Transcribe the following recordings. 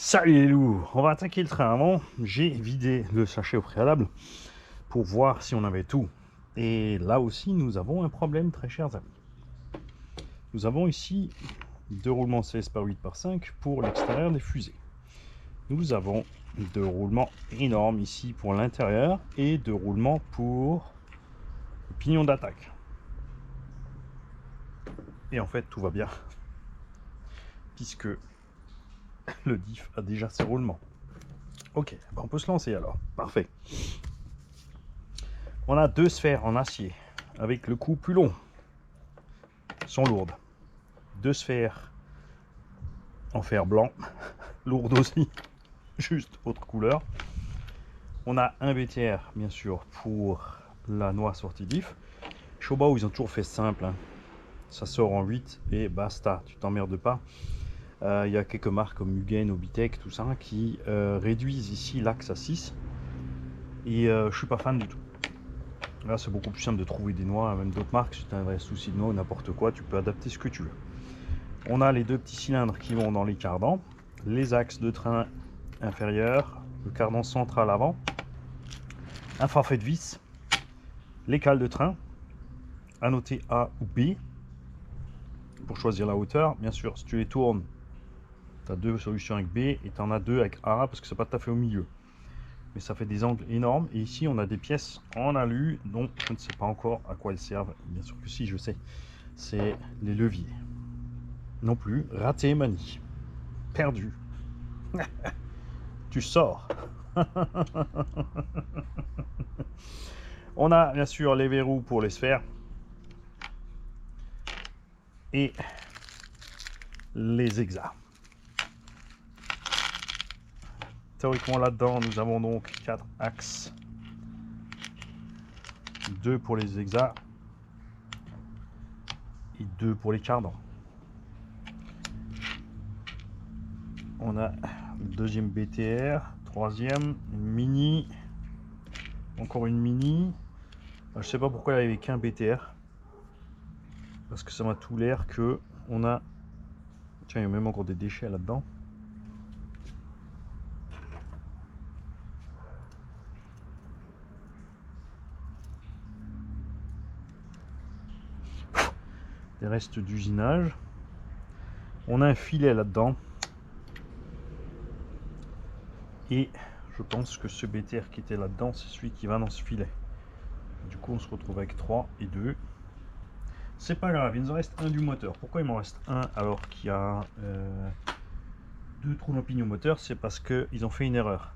Salut les loups, on va attaquer le train avant. J'ai vidé le sachet au préalable pour voir si on avait tout. Et là aussi, nous avons un problème, très chers amis. Nous avons ici deux roulements 16 par 8 par 5 pour l'extérieur des fusées. Nous avons deux roulements énormes ici pour l'intérieur et deux roulements pour le pignon d'attaque. Et en fait, tout va bien, puisque le diff a déjà ses roulements. Ok, on peut se lancer alors. Parfait. On a deux sphères en acier avec le cou plus long. Elles sont lourdes. Deux sphères en fer blanc, lourdes aussi, juste autre couleur. On a un BTR bien sûr pour la noix sortie d'if. Shoba, ils ont toujours fait simple, hein. Ça sort en 8 et basta, tu t'emmerdes pas. Il y a quelques marques comme Mugen, Obitech, tout ça, qui réduisent ici l'axe à 6. Et je suis pas fan du tout. Là, c'est beaucoup plus simple de trouver des noix, même d'autres marques. Si tu as un vrai souci de noix ou n'importe quoi, tu peux adapter ce que tu veux. On a les deux petits cylindres qui vont dans les cardans, les axes de train inférieur, le cardan central avant, un forfait de vis, les cales de train, à noter A ou B pour choisir la hauteur. Bien sûr, si tu les tournes, tu as deux solutions avec B et tu en as deux avec A parce que c'est pas tout à fait au milieu. Mais ça fait des angles énormes. Et ici, on a des pièces en alu dont je ne sais pas encore à quoi elles servent. Bien sûr que si, je sais. C'est les leviers. Non plus. Raté, manie. Perdu. Tu sors. On a bien sûr les verrous pour les sphères. Et les hexas. Théoriquement là-dedans, nous avons donc 4 axes. 2 pour les hexas. Et 2 pour les cardans. On a le deuxième BTR, troisième, une mini, encore une mini. Je sais pas pourquoi il n'y avait qu'un BTR, parce que ça m'a tout l'air que on a. Tiens, il y a même encore des déchets là-dedans. Des restes d'usinage. On a un filet là-dedans. Et je pense que ce BTR qui était là-dedans, c'est celui qui va dans ce filet. Du coup, on se retrouve avec 3 et 2. C'est pas grave, il nous en reste un du moteur. Pourquoi il m'en reste un alors qu'il y a deux trous dans le pignon moteur? C'est parce qu'ils ont fait une erreur.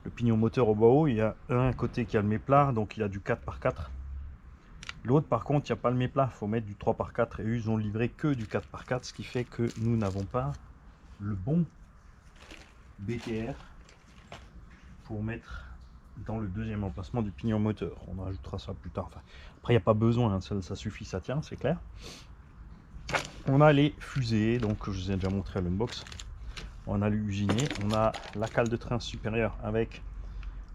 Le pignon moteur au bas, il y a un côté qui a le méplat, donc il a du 4x4. L'autre, par contre, il n'y a pas le méplat, il faut mettre du 3x4. Et eux, ils ont livré que du 4x4, ce qui fait que nous n'avons pas le bon BTR pour mettre dans le deuxième emplacement du pignon moteur. On ajoutera ça plus tard. Enfin, après, il n'y a pas besoin, hein, ça suffit, ça tient, c'est clair. On a les fusées, donc je vous ai déjà montré à l'unbox. On a l'usiné, on a la cale de train supérieure avec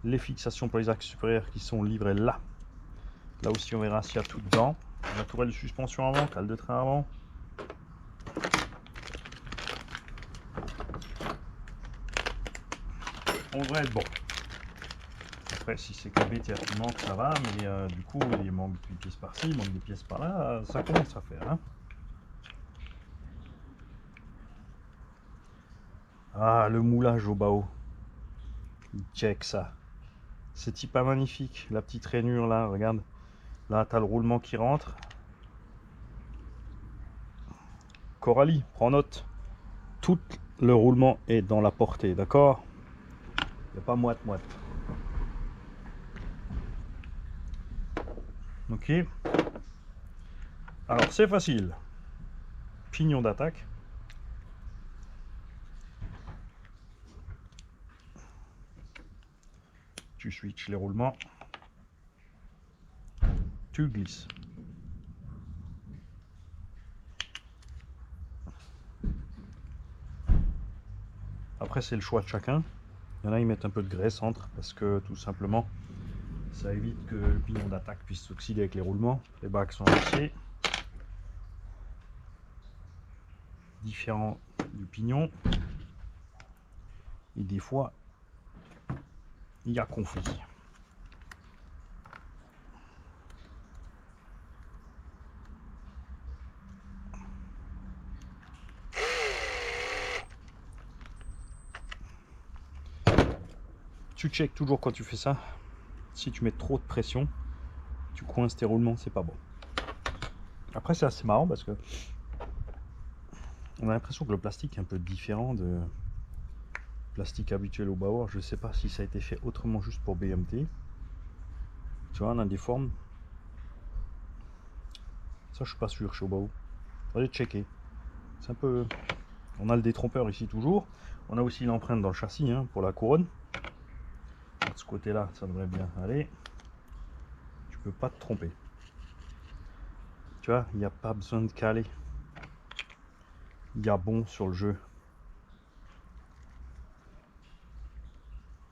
les fixations pour les axes supérieurs qui sont livrées là. Là aussi, on verra s'il y a tout dedans. La tourelle de suspension avant, cale de train avant. On devrait être bon. Après, si c'est que le BTR qui manque, ça va, mais du coup, il manque des pièces par-ci, il manque des pièces par-là, ça commence à faire. Hein. Ah, le moulage au bas. Check ça. C'est pas magnifique. La petite rainure là, regarde. Là, tu as le roulement qui rentre. Coralie, prends note. Tout le roulement est dans la portée, d'accord? Il n'y a pas moite-moite. Ok. Alors, c'est facile. Pignon d'attaque. Tu switches les roulements. Tu glisses. Après, c'est le choix de chacun. Il y en a, ils mettent un peu de graisse entre parce que tout simplement, ça évite que le pignon d'attaque puisse s'oxyder avec les roulements. Les bacs sont acier. Différent du pignon. Et des fois, il y a conflit. Tu checkes toujours quand tu fais ça. Si tu mets trop de pression, tu coinces tes roulements, c'est pas bon. Après, c'est assez marrant parce que on a l'impression que le plastique est un peu différent de plastique habituel au Bauer. Je sais pas si ça a été fait autrement juste pour BMT. Tu vois, on a des formes. Ça, je suis pas sûr chez Bauer. Faudrait checker. C'est un peu. On a le détrompeur ici toujours. On a aussi l'empreinte dans le châssis hein, pour la couronne. De ce côté-là, ça devrait bien aller. Tu peux pas te tromper. Tu vois, il n'y a pas besoin de caler. Il y a bon sur le jeu.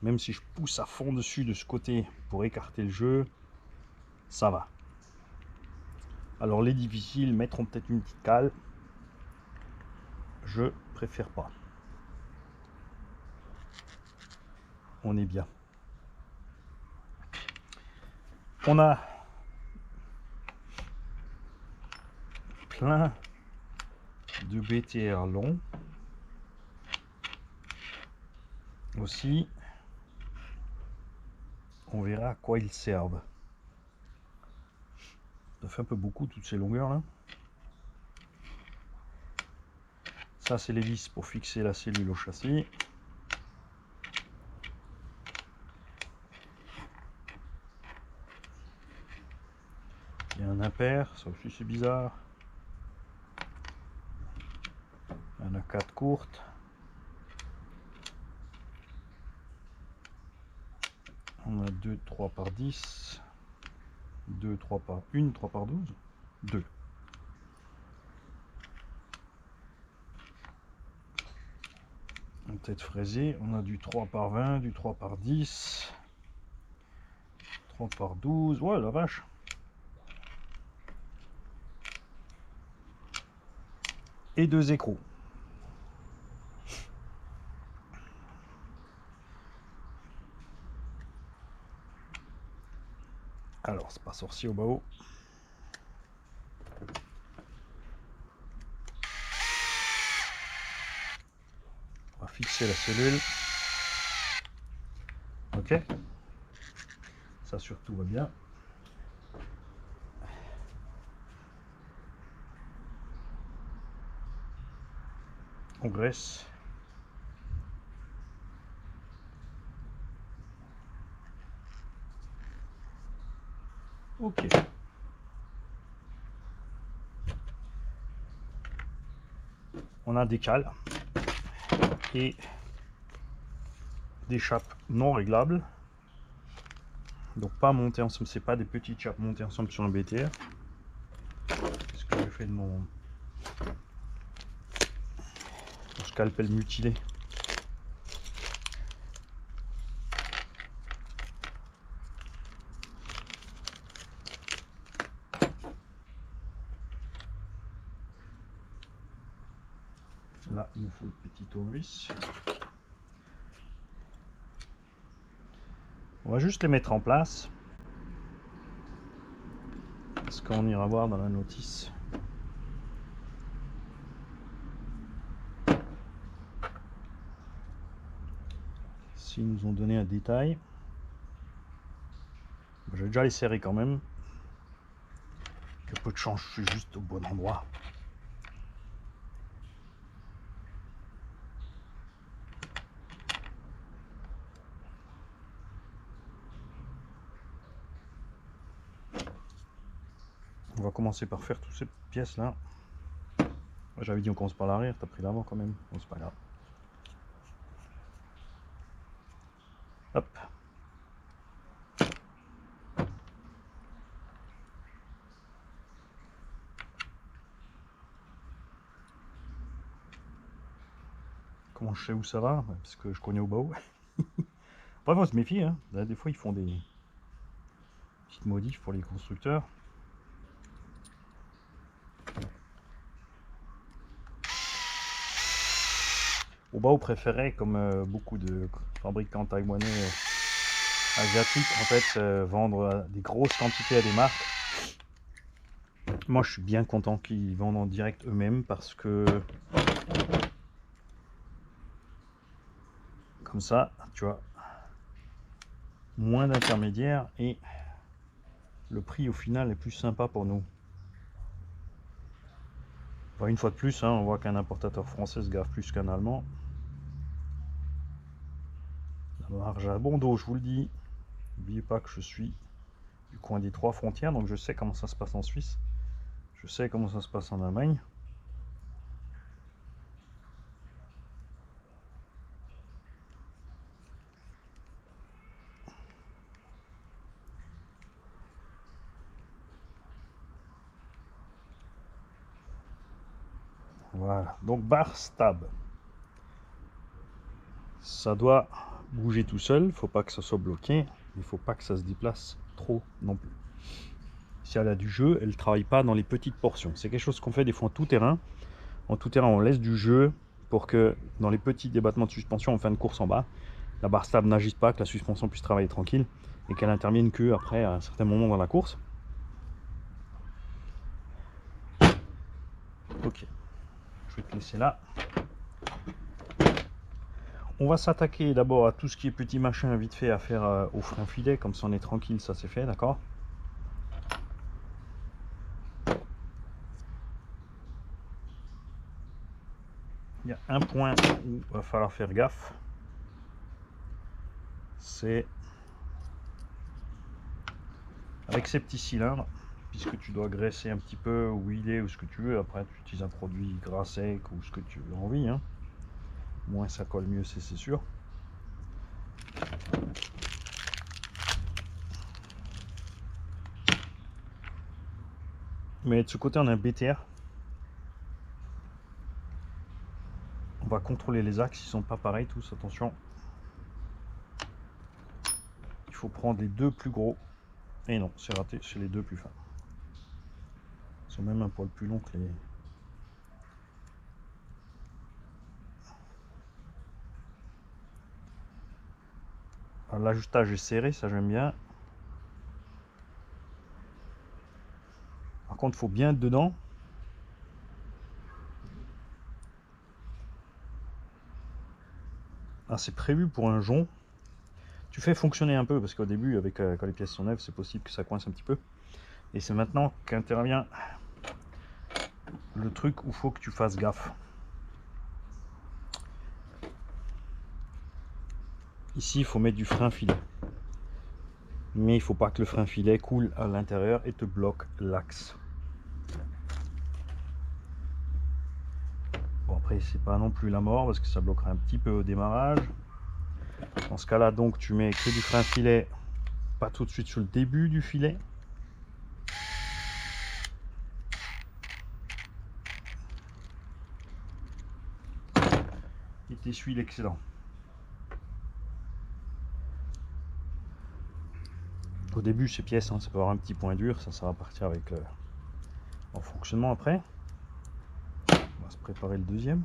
Même si je pousse à fond dessus de ce côté pour écarter le jeu, ça va. Alors les difficiles mettront peut-être une petite cale. Je préfère pas. On est bien. On a plein de BTR longs. Aussi, on verra à quoi ils servent. Ça fait un peu beaucoup toutes ces longueurs là. Ça c'est les vis pour fixer la cellule au châssis. Il y a un impair, ça aussi c'est bizarre. Il y en a 4 courtes. On a 2, 3 par 10. 2, 3 par 1, 3 par 12. 2. Tête fraisée, on a du 3 par 20, du 3 par 10. 3 par 12. Ouais, la vache. Et 2 écrous. Alors, c'est pas sorcier au bas-haut. On va fixer la cellule. Ok. Ça surtout va bien. On graisse. Ok. On a des cales et des chapes non réglables. Donc pas montées ensemble, c'est pas des petites chapes montées ensemble sur le BTR. C'est ce que j'ai fait de mon scalpel mutilé. Là, il nous faut le petit tournevis. On va juste les mettre en place. Parce qu'on ira voir dans la notice. S'ils nous ont donné un détail. Je vais déjà les serrer quand même. Que peu de chance, je suis juste au bon endroit. On va commencer par faire toutes ces pièces là. J'avais dit on commence par l'arrière, t'as pris l'avant quand même. Bon, c'est pas grave. Hop. Comment je sais où ça va? Parce que je connais au bas. Après, faut se méfier. Hein. Là, des fois, ils font des petites modifs pour les constructeurs. au bas, on préférait, comme beaucoup de fabricants taïwanais asiatiques, en fait, vendre des grosses quantités à des marques. Moi, je suis bien content qu'ils vendent en direct eux-mêmes parce que comme ça, tu vois, moins d'intermédiaires et le prix au final est plus sympa pour nous. Enfin, une fois de plus, hein, on voit qu'un importateur français se gaffe plus qu'un allemand. La marge à bon dos, je vous le dis. N'oubliez pas que je suis du coin des 3 frontières, donc je sais comment ça se passe en Suisse. Je sais comment ça se passe en Allemagne. Voilà, donc bar stab. Ça doit bouger tout seul, il ne faut pas que ça soit bloqué, il ne faut pas que ça se déplace trop non plus. Si elle a du jeu, elle ne travaille pas dans les petites portions. C'est quelque chose qu'on fait des fois en tout terrain. En tout terrain, on laisse du jeu pour que dans les petits débattements de suspension en fin de course en bas, la barre stable n'agisse pas, que la suspension puisse travailler tranquille et qu'elle intervienne que après à un certain moment dans la course. Ok, je vais te laisser là. On va s'attaquer d'abord à tout ce qui est petit machin vite fait à faire au frein filet, comme ça on est tranquille, ça c'est fait, d'accord? Il y a un point où il va falloir faire gaffe, c'est avec ces petits cylindres, puisque tu dois graisser un petit peu ou huiler ou ce que tu veux. Après tu utilises un produit gras sec ou ce que tu as envie, hein. Moins ça colle mieux, c'est sûr. Mais de ce côté on a un BTR. On va contrôler les axes, ils sont pas pareils tous, attention. Il faut prendre les deux plus gros. Et non, c'est raté, c'est les deux plus fins. Ils sont même un poil plus longs que les... L'ajustage est serré, ça j'aime bien. Par contre, il faut bien être dedans. Ah, c'est prévu pour un jonc. Tu fais fonctionner un peu parce qu'au début, avec quand les pièces sont neuves, c'est possible que ça coince un petit peu. Et c'est maintenant qu'intervient le truc où il faut que tu fasses gaffe. Ici, il faut mettre du frein filet. Mais il ne faut pas que le frein filet coule à l'intérieur et te bloque l'axe. Bon, après, c'est pas non plus la mort parce que ça bloquera un petit peu au démarrage. Dans ce cas-là, donc, tu mets que du frein filet, pas tout de suite sur le début du filet. Et t'essuies l'excédent. Au début, ces pièces, hein, ça peut avoir un petit point dur, ça va partir avec en fonctionnement après. On va se préparer le deuxième.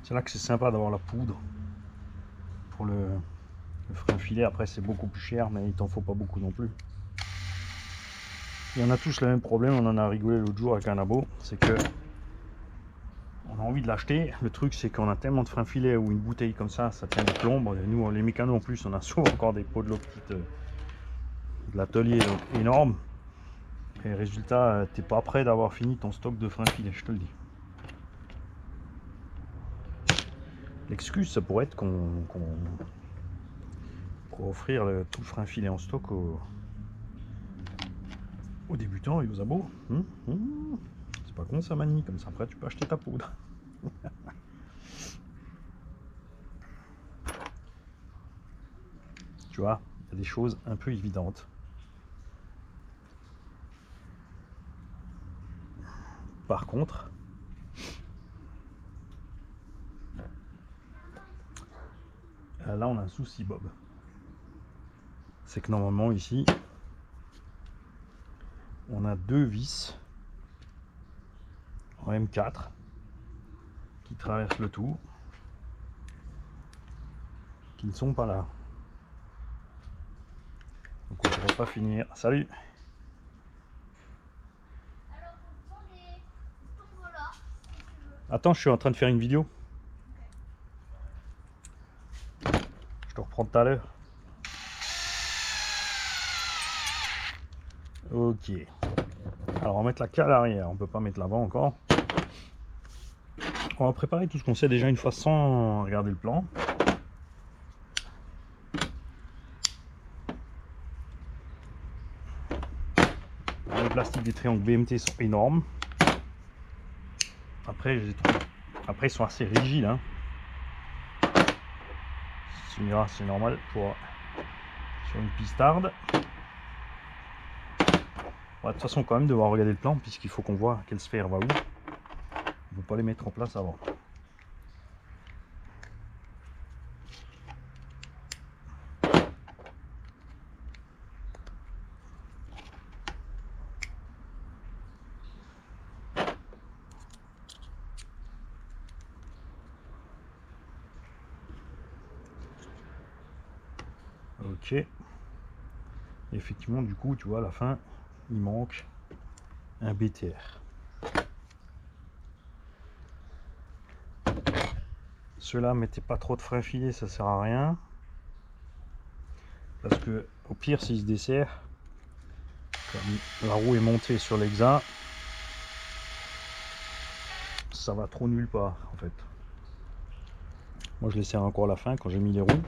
C'est là que c'est sympa d'avoir la poudre pour le frein filet. Après, c'est beaucoup plus cher, mais il t'en faut pas beaucoup non plus. Et on a tous le même problème, on en a rigolé l'autre jour avec un abo, c'est que on a envie de l'acheter. Le truc, c'est qu'on a tellement de frein filet ou une bouteille comme ça tient du plomb. Bon, nous, les mécanos en plus, on a souvent encore des pots de l'eau l'atelier énorme. Et résultat, t'es pas prêt d'avoir fini ton stock de frein filet, je te le dis. L'excuse, ça pourrait être qu'on pour offrir tout le frein filet en stock aux débutants et aux abos. C'est pas con ça, Mani, comme ça après tu peux acheter ta poudre. Tu vois, il y a des choses un peu évidentes. Par contre, là on a un souci, Bob. C'est que normalement ici, on a deux vis en M4 qui traversent le tout, qui ne sont pas là. Donc on ne pourra pas finir. Salut! Attends, je suis en train de faire une vidéo. Je te reprends tout à l'heure. Ok. Alors on va mettre la cale arrière, on peut pas mettre l'avant encore. On va préparer tout ce qu'on sait déjà une fois sans regarder le plan. Les plastiques des triangles BMT sont énormes. Après, ils sont assez rigides. Hein. Tu me diras, c'est normal pour sur une pistarde. On va de toute façon quand même devoir regarder le plan puisqu'il faut qu'on voit quelle sphère va où. On ne peut pas les mettre en place avant. Ok. Et effectivement, du coup, tu vois, à la fin, il manque un BTR. Ceux-là, mettez pas trop de frein filet, ça sert à rien. Parce que, au pire, s'il se dessert, comme la roue est montée sur l'exa, ça va trop nulle part, en fait. Moi, je les serre encore à la fin quand j'ai mis les roues.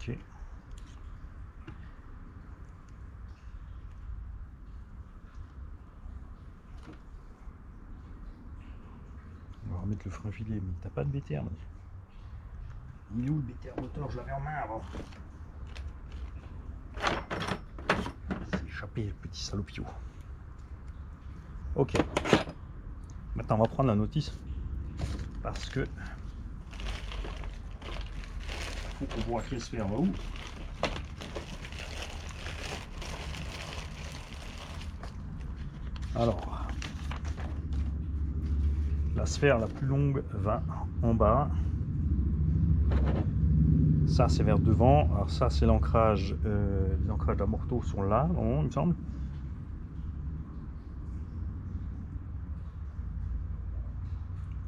Ok. On va remettre le frein filet, mais t'as pas de BTR. Il est où le BTR moteur? Je l'avais en main avant. C'est échappé, le petit salopio. Ok. Maintenant, on va prendre la notice. Parce que faut qu'on voit quelle sphère va où. Alors, la sphère la plus longue va en bas. Ça, c'est vers devant. Alors ça, c'est l'ancrage. Les ancrages d'amorto sont là, non, il me semble.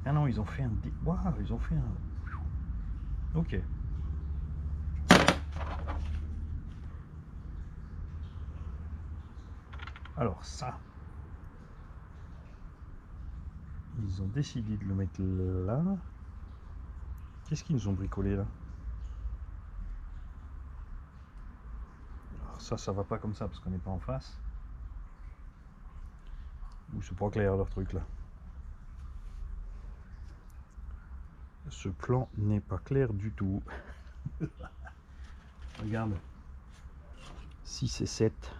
Ah non, ils ont fait un... Waouh, ils ont fait un... Ok. Alors ça, ils ont décidé de le mettre là. Qu'est-ce qu'ils nous ont bricolé là? Alors ça va pas comme ça parce qu'on n'est pas en face. Ou c'est pas clair leur truc là. Ce plan n'est pas clair du tout. Regarde. 6 et 7.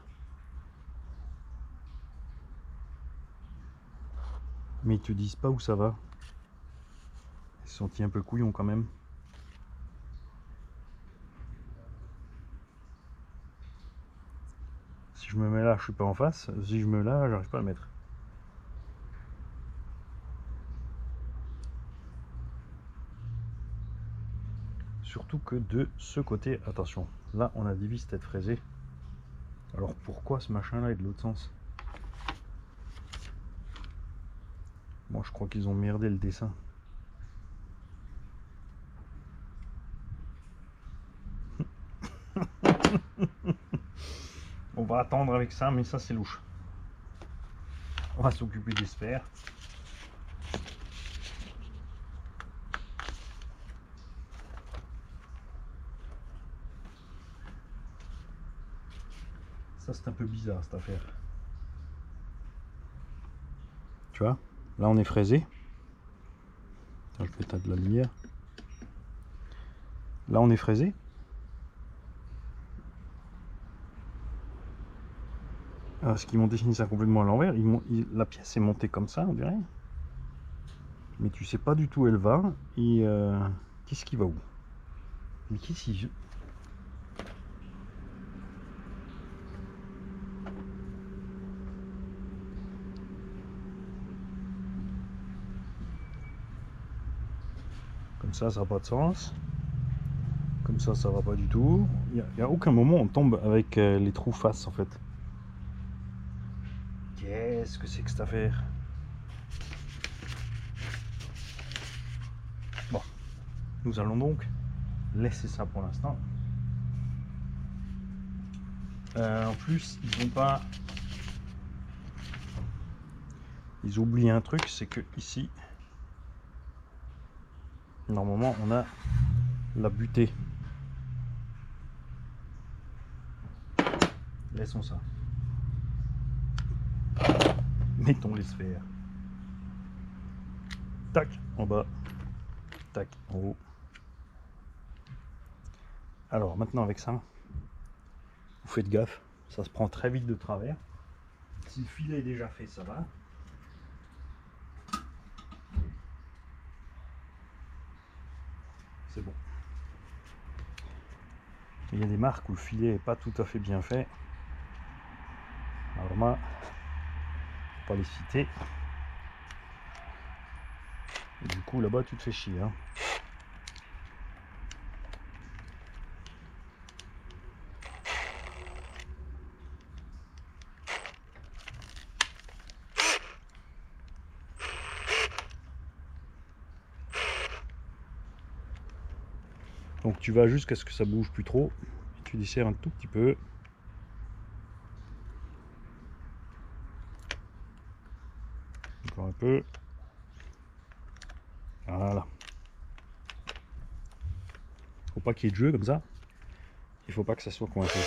Mais ils te disent pas où ça va. Ils se sont un peu couillons quand même. Si je me mets là, je suis pas en face. Si je me mets là, j'arrive pas à le mettre. Surtout que de ce côté, attention, là on a des vis tête fraisée. Alors pourquoi ce machin là est de l'autre sens? Bon, Moi je crois qu'ils ont merdé le dessin. On va attendre avec ça, mais ça c'est louche. On va s'occuper des sphères. Ça c'est un peu bizarre cette affaire. Tu vois, là on est fraisé. Attends, je vais éteindre la lumière. Là on est fraisé. Parce qu'ils m'ont dessiné ça complètement à l'envers. La pièce est montée comme ça, on dirait. Mais tu sais pas du tout où elle va. Et qu'est-ce qui va où? Mais qu'est-ce qui... Comme ça n'a pas de sens. Comme ça va pas du tout. Il n'y a aucun moment où on tombe avec les trous face en fait. Qu'est-ce que c'est que cette affaire? Bon, nous allons donc laisser ça pour l'instant. En plus, ils n'ont pas... Ils oublient un truc, c'est que ici, normalement, on a la butée. Laissons ça. Mettons les sphères. Tac, en bas. Tac, en haut. Alors, maintenant avec ça, vous faites gaffe. Ça se prend très vite de travers. Si le filet est déjà fait, ça va. C'est bon. Il y a des marques où le filet n'est pas tout à fait bien fait. Alors moi, pas les citer. Et du coup là-bas tu te fais chier. Hein. Donc tu vas jusqu'à ce que ça bouge plus trop. Et tu desserres un tout petit peu. Encore un peu. Voilà. Faut pas qu'il y ait de jeu comme ça. Il faut pas que ça soit coincé.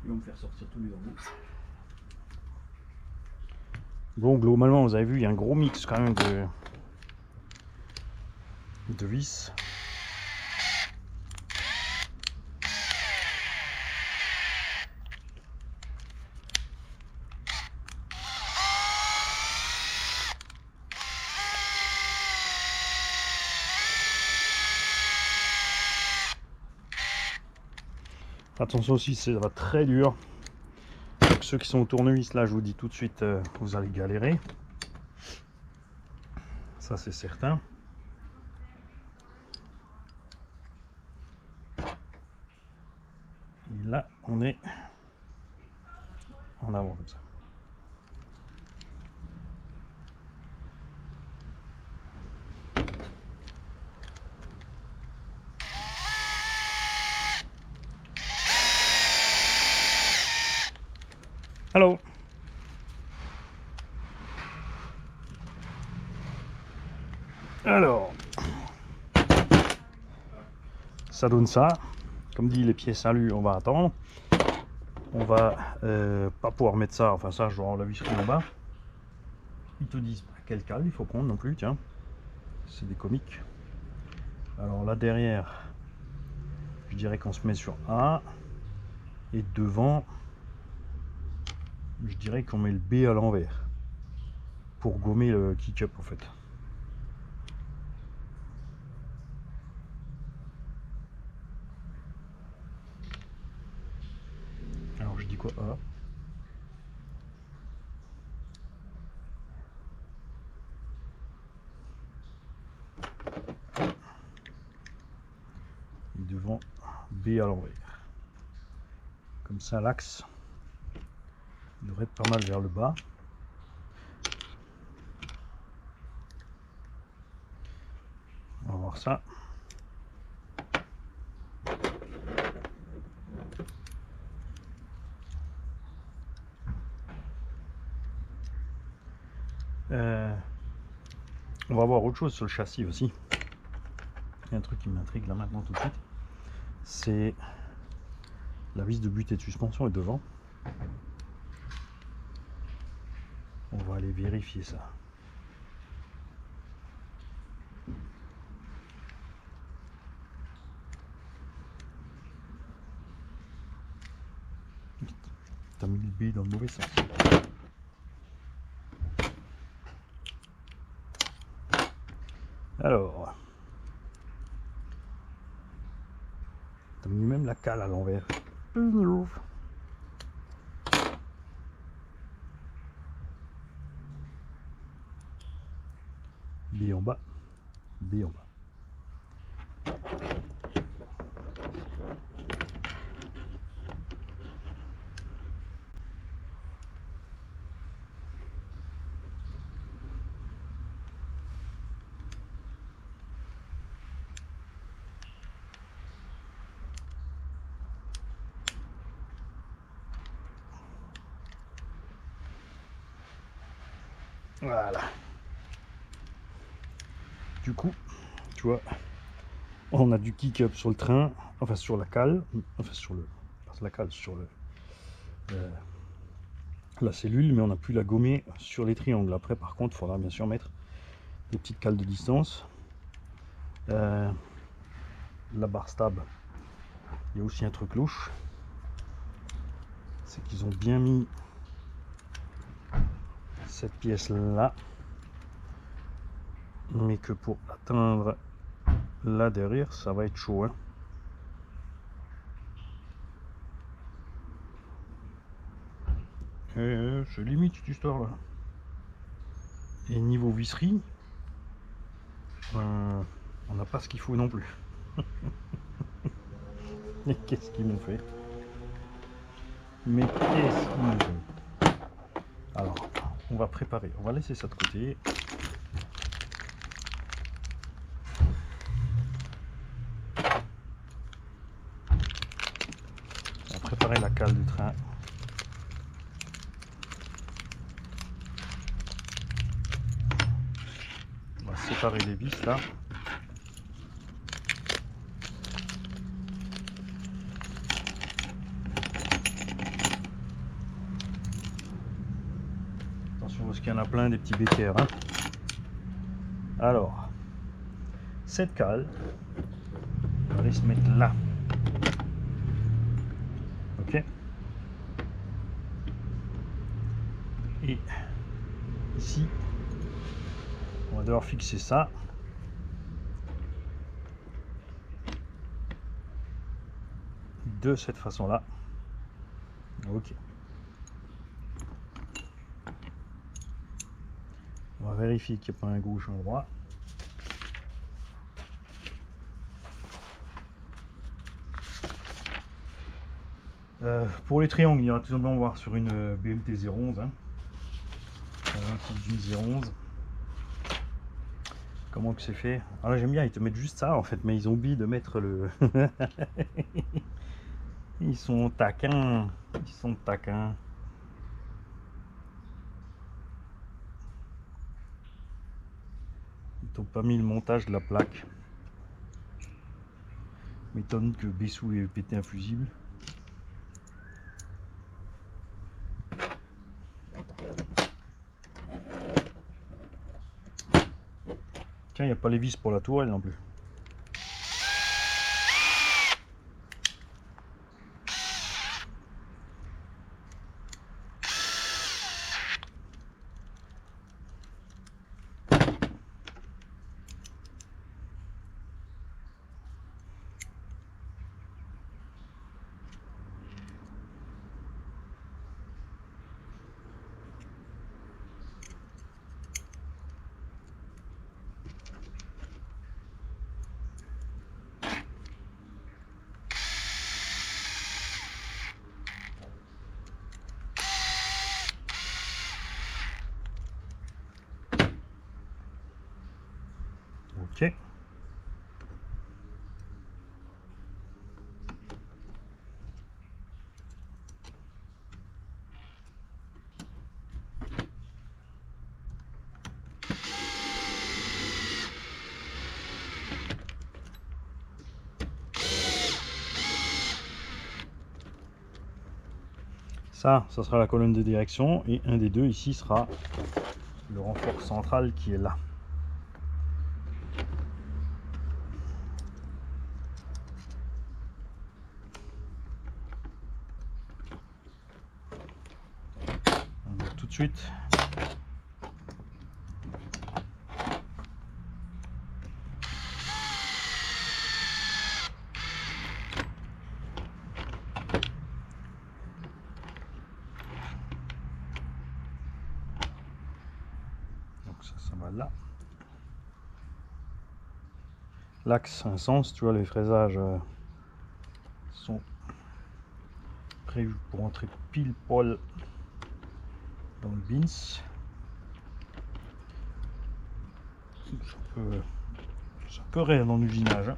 Ils vont me faire sortir tous les ormeaux. Bon, globalement, vous avez vu, il y a un gros mix quand même de vis. Attention aussi, ça va très dur. Donc ceux qui sont au tournevis, là, je vous dis tout de suite, vous allez galérer. Ça, c'est certain. Et là, on est en avant comme ça. Allô. Alors, ça donne ça. Comme dit, les pieds salut, on va attendre. On va pas pouvoir mettre ça, enfin ça, je dois la visserie en bas. Ils te disent pas quel câble il faut prendre non plus, tiens. C'est des comiques. Alors là derrière, je dirais qu'on se met sur A. Et devant, je dirais qu'on met le B à l'envers. Pour gommer le kick-up en fait. quoi? Ah. Et devant B à l'envers. Comme ça, l'axe devrait être pas mal vers le bas. On va voir ça. On va voir autre chose sur le châssis aussi. Il y a un truc qui m'intrigue là maintenant tout de suite. C'est la vis de butée de suspension est devant. On va aller vérifier ça. T'as mis le B dans le mauvais sens. Alors, t'as mis même la cale à l'envers. B en bas, B en bas. Voilà. Du coup, tu vois, on a du kick-up sur le train, enfin sur la cale, enfin sur le, pas la cale, sur le, la cellule, mais on n'a plus la gommer sur les triangles. Après, par contre, il faudra bien sûr mettre des petites cales de distance. La barre stab, il y a aussi un truc louche, c'est qu'ils ont bien mis cette pièce là, mais que pour atteindre là derrière, ça va être chaud, hein. C'est limite cette histoire là. Et niveau visserie, on n'a pas ce qu'il faut non plus. Mais qu'est-ce qu'ils m'ont fait? Mais qu'est-ce qu'ils m'ont fait? Alors, on va préparer, on va laisser ça de côté. On va préparer la cale du train. On va séparer les vis là. Attention parce qu'il y en a plein des petits bécaires, hein. Alors, cette cale, on va aller se mettre là. Ok. Et ici, on va devoir fixer ça. De cette façon là. Ok. On va vérifier qu'il n'y a pas un gauche ou un droit. Pour les triangles, il y aura tout simplement voir sur une BMT 011, hein. Une 011. Comment que c'est fait? Alors j'aime bien, ils te mettent juste ça en fait, mais ils ont oublié de mettre le... Ils sont taquins. Ils sont taquins. Ils t'ont pas mis le montage de la plaque. M'étonne que Bessou ait pété un fusible. Tiens, il n'y a pas les vis pour la tourelle non plus. Ça sera la colonne de direction, et un des deux ici sera le renfort central qui est là. Donc, tout de suite. Ça va là. L'axe a un sens, tu vois, les fraisages sont prévus pour entrer pile poil dans le bins. Ça peut rire dans l'usinage. Hein.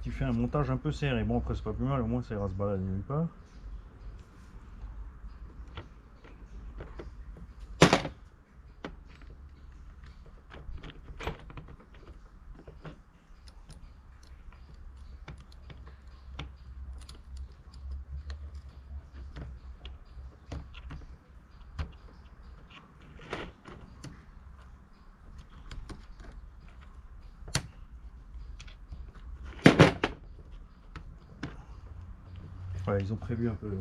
Tu fais un montage un peu serré. Bon, après, c'est pas plus mal, au moins ça ira se balader nulle part. Voilà, ils ont prévu un peu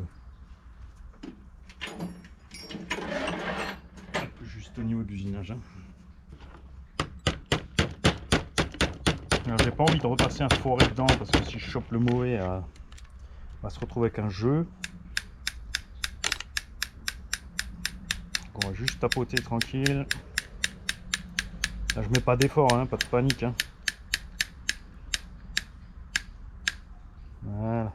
juste au niveau de l'usinage. Hein. Alors j'ai pas envie de repasser un forêt dedans parce que si je chope le mauvais, on va se retrouver avec un jeu. Donc on va juste tapoter tranquille. Là je mets pas d'effort, hein, pas de panique. Hein. Voilà.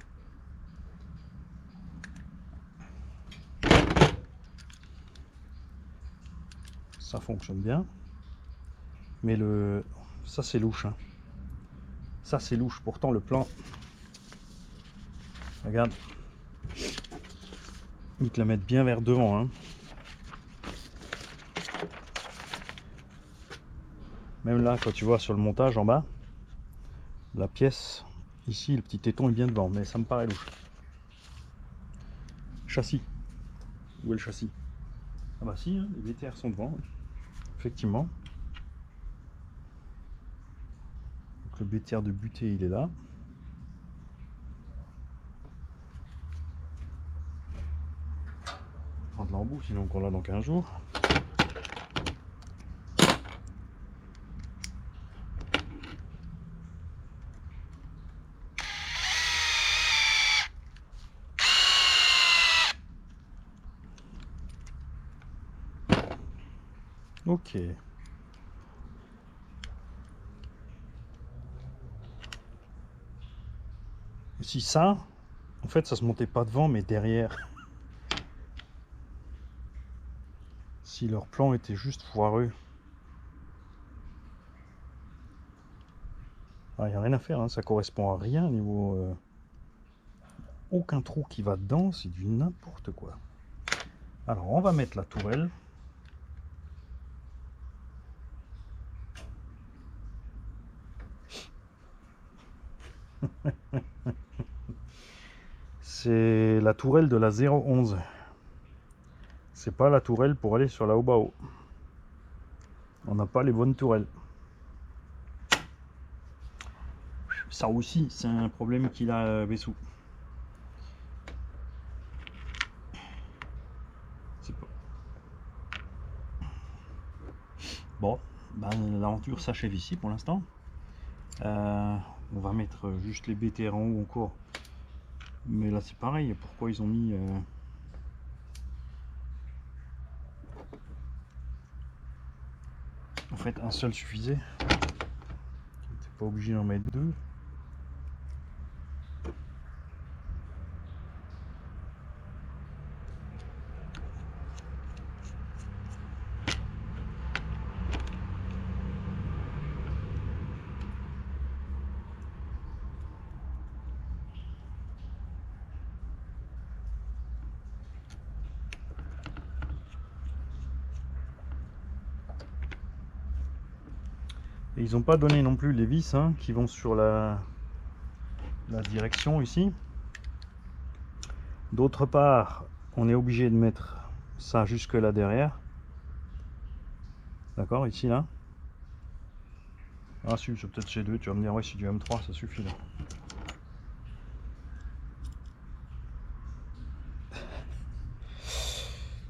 Ça fonctionne bien. Mais ça c'est louche. Hein. Ça c'est louche. Pourtant le plan, regarde, ils te la mettent bien vers devant. Hein. Même là, quand tu vois sur le montage en bas, la pièce, ici le petit téton est bien devant, mais ça me paraît louche. Châssis. Où est le châssis? Ah bah si, hein, les BTR sont devant, effectivement. Donc le BTR de butée, il est là. Prendre l'embout, sinon on l'a dans 15 jours. Ok. Si ça, en fait, ça se montait pas devant, mais derrière. Si leur plan était juste foireux. Il n'y a rien à faire, hein, ça correspond à rien au niveau... aucun trou qui va dedans, c'est du n'importe quoi. Alors, on va mettre la tourelle. C'est la tourelle de la 011. C'est pas la tourelle pour aller sur la Obao. On n'a pas les bonnes tourelles. Ça aussi, c'est un problème qu'il a, Bessou. Pas... Bon, ben, l'aventure s'achève ici pour l'instant. On va mettre juste les BTR en haut encore. Mais là c'est pareil, pourquoi ils ont mis... En fait un seul suffisait. T'es pas obligé d'en mettre deux. Et ils n'ont pas donné non plus les vis hein, qui vont sur la direction ici. D'autre part, on est obligé de mettre ça jusque là derrière. D'accord, ici là. Ah si, c'est peut-être chez 2, tu vas me dire ouais c'est du M3, ça suffit là.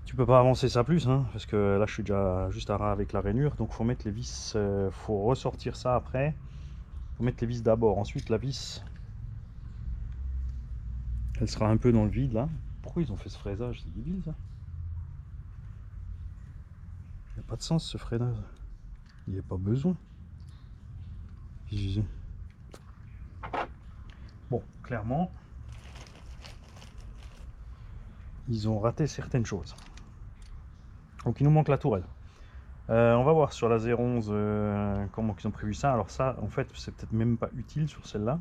Tu peux pas avancer ça plus, hein, parce que là je suis déjà juste à ras avec la rainure, donc faut mettre les vis, faut ressortir ça après. Faut mettre les vis d'abord, ensuite la vis, elle sera un peu dans le vide là. Pourquoi ils ont fait ce fraisage? C'est débile ça. Il n'y a pas de sens ce freinage. Il n'y a pas besoin. Bon, clairement, ils ont raté certaines choses. Donc il nous manque la tourelle. On va voir sur la 011 comment ils ont prévu ça. Alors ça, en fait, c'est peut-être même pas utile sur celle-là.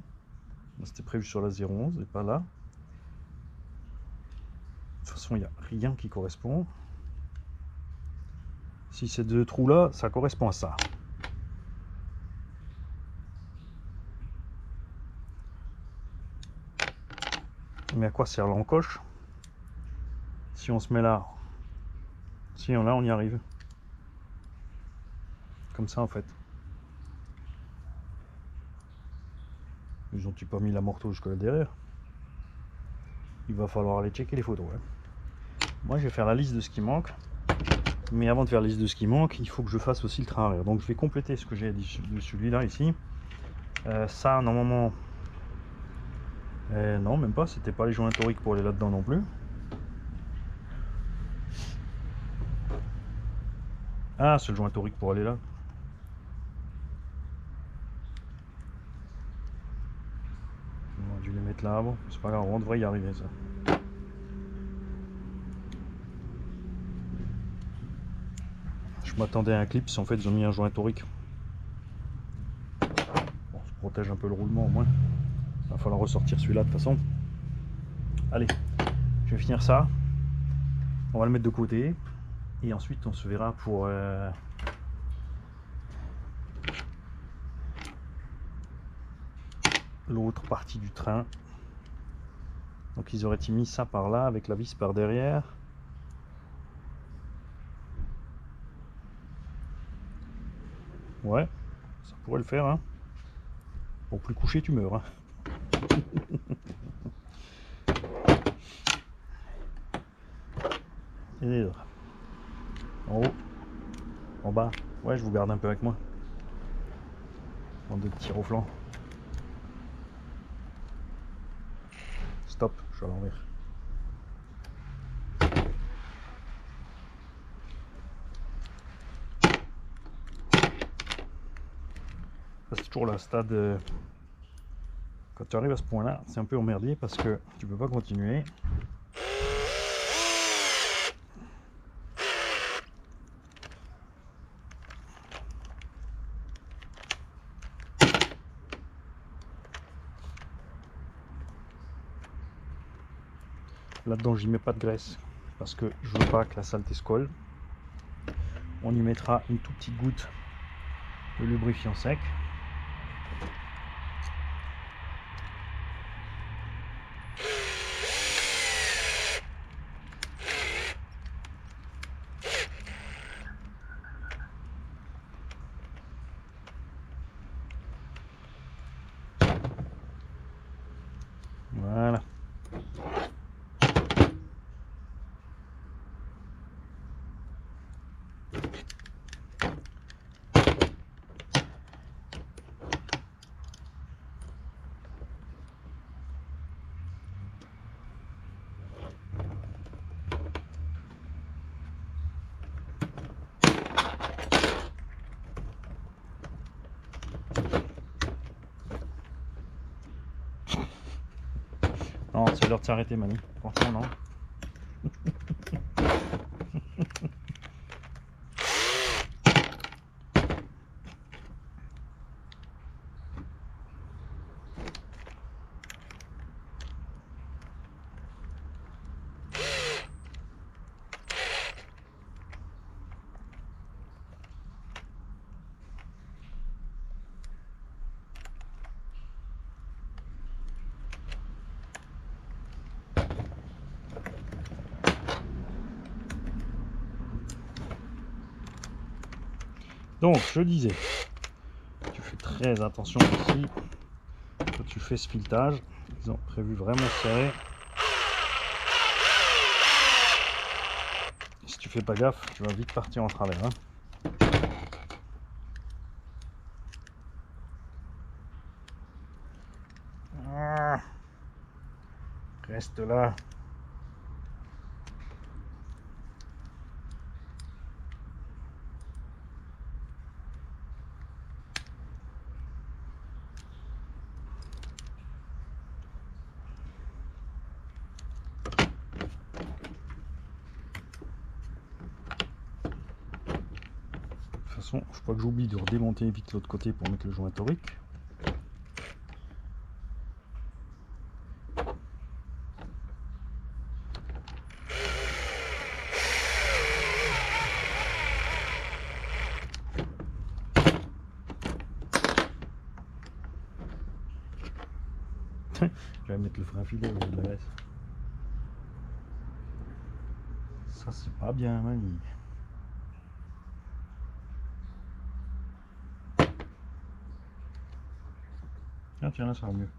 C'était prévu sur la 011 et pas là. De toute façon, il n'y a rien qui correspond. Si ces deux trous-là, ça correspond à ça. Mais à quoi sert l'encoche? Si on se met là, si on là, on y arrive. Comme ça, en fait. Ils ont-ils pas mis la morteau jusque là derrière? Il va falloir aller checker les photos. Hein. Moi, je vais faire la liste de ce qui manque. Mais avant de faire la liste de ce qui manque, il faut que je fasse aussi le train arrière. Donc, je vais compléter ce que j'ai dit de celui-là ici. Ça, normalement... non, même pas. C'était pas les joints toriques pour aller là-dedans non plus. Ah, c'est le joint torique pour aller là. On a dû les mettre là avant. C'est pas grave, on devrait y arriver ça. Je m'attendais à un clip, si en fait ils ont mis un joint torique. Bon, ça protège un peu le roulement au moins. Il va falloir ressortir celui-là de toute façon. Allez, je vais finir ça. On va le mettre de côté. Et ensuite on se verra pour... l'autre partie du train. Donc ils auraient mis ça par là avec la vis par derrière. Ouais, ça pourrait le faire. Hein. Bon, plus couché, tu meurs. Hein. Et en haut, en bas. Ouais, je vous garde un peu avec moi. Bande de petits reflants. Stop, je suis à l'envers. C'est toujours le stade. Quand tu arrives à ce point-là, c'est un peu emmerdier parce que tu peux pas continuer. Là-dedans, j'y mets pas de graisse parce que je veux pas que la saleté se colle. On y mettra une toute petite goutte de lubrifiant sec. Voilà. Non, c'est l'heure de s'arrêter, Manu. Franchement, non. Donc, je disais, tu fais très attention ici. Quand tu fais ce filetage, ils ont prévu vraiment serré. Si tu fais pas gaffe, tu vas vite partir en travers. Hein. Reste là. De toute façon, je crois que j'oublie de redémonter vite l'autre côté pour mettre le joint torique. Je vais mettre le frein filet au lieu de la laisse. Ça c'est pas bien, Mani. Ah tiens, là ça va mieux.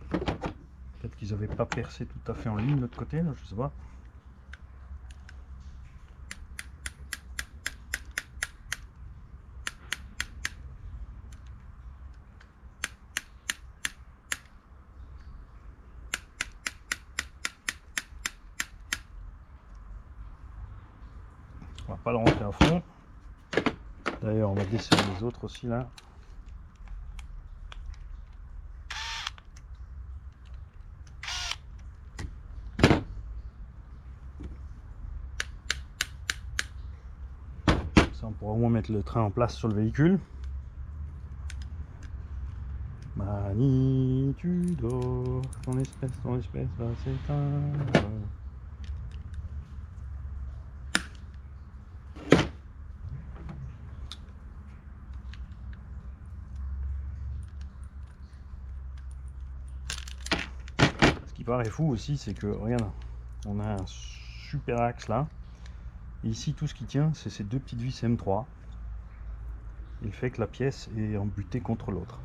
Peut-être qu'ils n'avaient pas percé tout à fait en ligne de l'autre côté, là, je sais pas. On va pas le rentrer à fond. D'ailleurs, on va desserrer les autres aussi là. Ça, on pourra au moins mettre le train en place sur le véhicule. Mani, tu dors, ton espèce va s'éteindre. Ce qui paraît fou aussi, c'est que, regarde, on a un super axe là. Et ici, tout ce qui tient, c'est ces deux petites vis M3. Il fait que la pièce est embutée contre l'autre.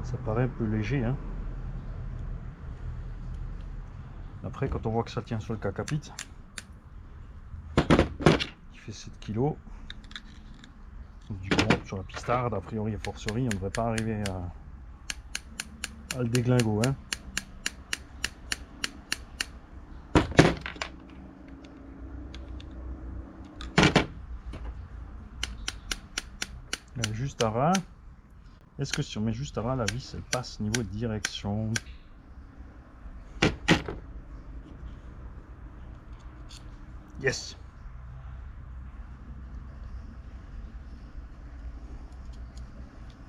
Ça paraît un peu léger, hein. Après, quand on voit que ça tient sur le cacapite, qui fait 7 kg, du coup, sur la pistarde, a priori, a fortiori, on ne devrait pas arriver à le déglingo, hein. Juste à ras. Est-ce que si on met juste à ras, la vis elle passe niveau direction? Yes.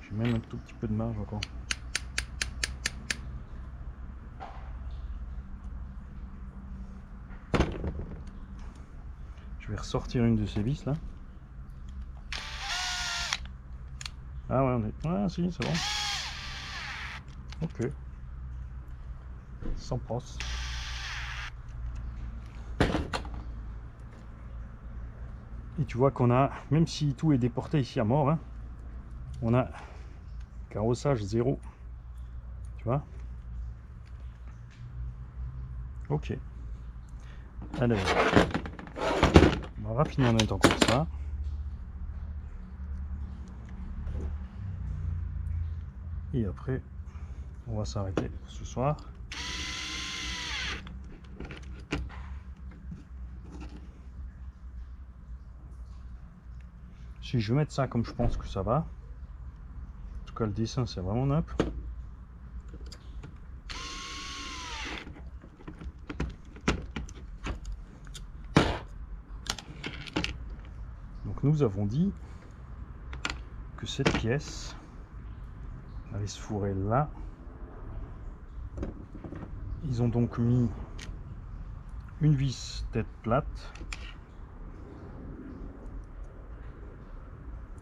J'ai même un tout petit peu de marge encore. Je vais ressortir une de ces vis là. Ah ouais, on est... Ah si, c'est bon. Ok. Sans prosse. Et tu vois qu'on a, même si tout est déporté ici à mort, hein, on a carrossage 0. Tu vois? Ok. Alors, on va rapidement mettre encore ça. Et après, on va s'arrêter pour ce soir. Si je vais mettre ça comme je pense que ça va. En tout cas, le dessin, c'est vraiment nappe. Donc nous avons dit que cette pièce allait se fourrer là. Ils ont donc mis une vis tête plate.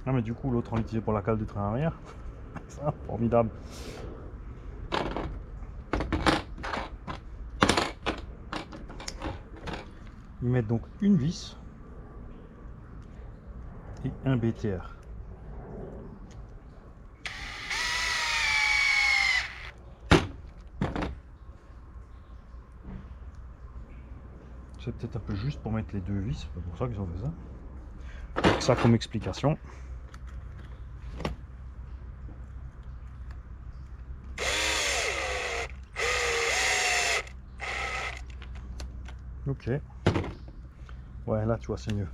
Ah mais du coup l'autre on l'utilisait pour la cale du train arrière. Ça, formidable. Ils mettent donc une vis et un BTR. C'est peut-être un peu juste pour mettre les deux vis, c'est pour ça qu'ils ont fait ça. Avec ça comme explication. Ok. Ouais, là tu vois, c'est mieux.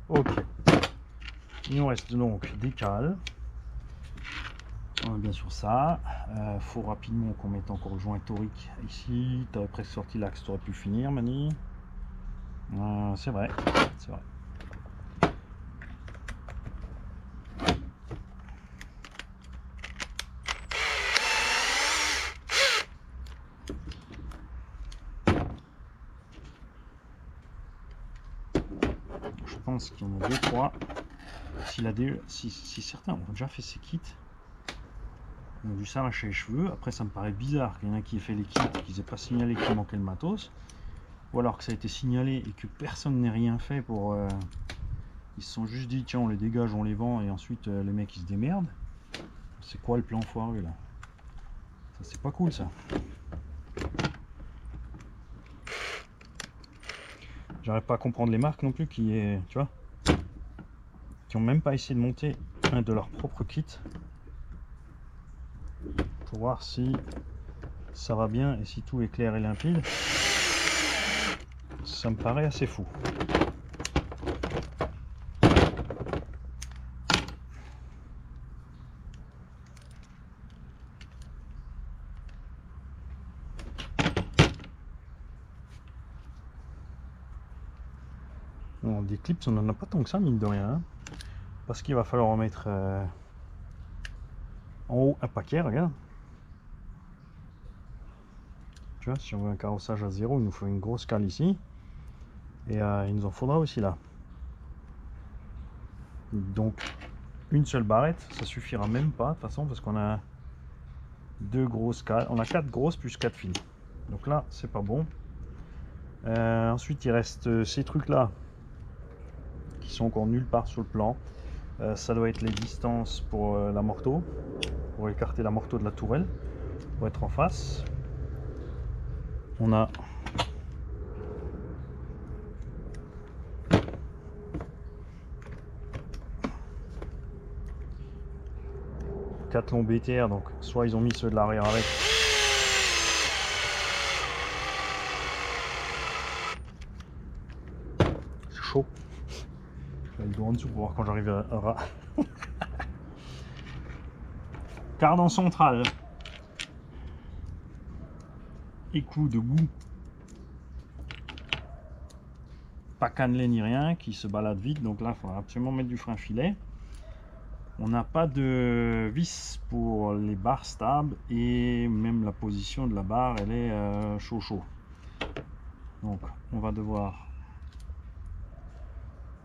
Ok. Il nous reste donc des cales. On a bien sûr ça. Faut rapidement qu'on mette encore le joint torique ici. Tu avais presque sorti l'axe, tu aurais pu finir, Mani. C'est vrai, c'est vrai. Je pense qu'il y en a 2-3. Si certains ont déjà fait ces kits, ils ont dû s'arracher les cheveux. Après, ça me paraît bizarre qu'il y en a qui aient fait les kits, qu'ils n'aient pas signalé qu'il manquait le matos. Ou alors que ça a été signalé et que personne n'ait rien fait pour... Ils se sont juste dit, tiens, on les dégage, on les vend, et ensuite les mecs ils se démerdent. C'est quoi le plan foireux là? Ça c'est pas cool ça. J'arrive pas à comprendre les marques non plus qui est, tu vois, qui ont même pas essayé de monter un de leurs propres kits pour voir si ça va bien et si tout est clair et limpide. Ça me paraît assez fou. Bon, des clips on en a pas tant que ça mine de rien, hein, parce qu'il va falloir en mettre en haut un paquet, regarde. Tu vois, si on veut un carrossage à zéro, il nous faut une grosse cale ici. Et il nous en faudra aussi là. Donc une seule barrette, ça suffira même pas de toute façon, parce qu'on a deux grosses cales. On a 4 grosses plus 4 fines. Donc là, c'est pas bon. Ensuite, il reste ces trucs là qui sont encore nulle part sur le plan. Ça doit être les distances pour la morteau, pour écarter la morteau de la tourelle, pour être en face. On a quatre longs BTR, donc soit ils ont mis ceux de l'arrière avec. C'est chaud. Je vais le dos en dessous pour voir quand j'arrive à... Cardan central. Éclou de bout. Pas cannelé ni rien, qui se balade vite, donc là il faudra absolument mettre du frein filet. On n'a pas de vis pour les barres stables et même la position de la barre elle est chaud. Donc on va devoir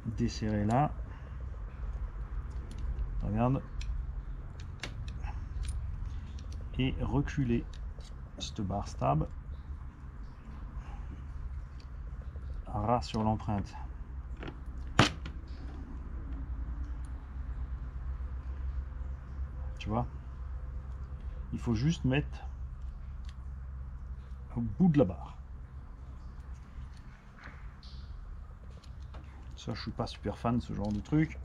desserrer là. Regarde. Et reculer cette barre stable. Ras sur l'empreinte. Tu vois, il faut juste mettre au bout de la barre. Ça, je suis pas super fan de ce genre de truc.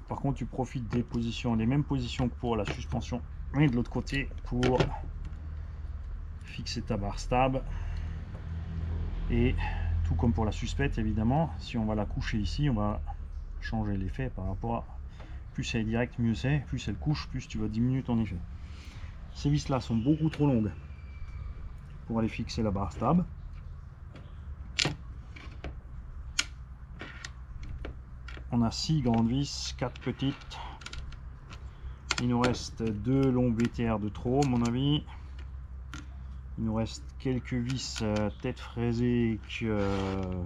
Par contre, tu profites des positions, les mêmes positions que pour la suspension, mais de l'autre côté pour fixer ta barre stable. Et Tout comme pour la suspecte, évidemment, si on va la coucher ici, on va changer l'effet par rapport à... Plus elle est directe, mieux c'est. Plus elle couche, plus tu vas diminuer ton effet. Ces vis là sont beaucoup trop longues pour aller fixer la barre stable. On a 6 grandes vis, 4 petites. Il nous reste 2 longues BTR de trop, à mon avis. Il nous reste quelques vis tête fraisée qu'on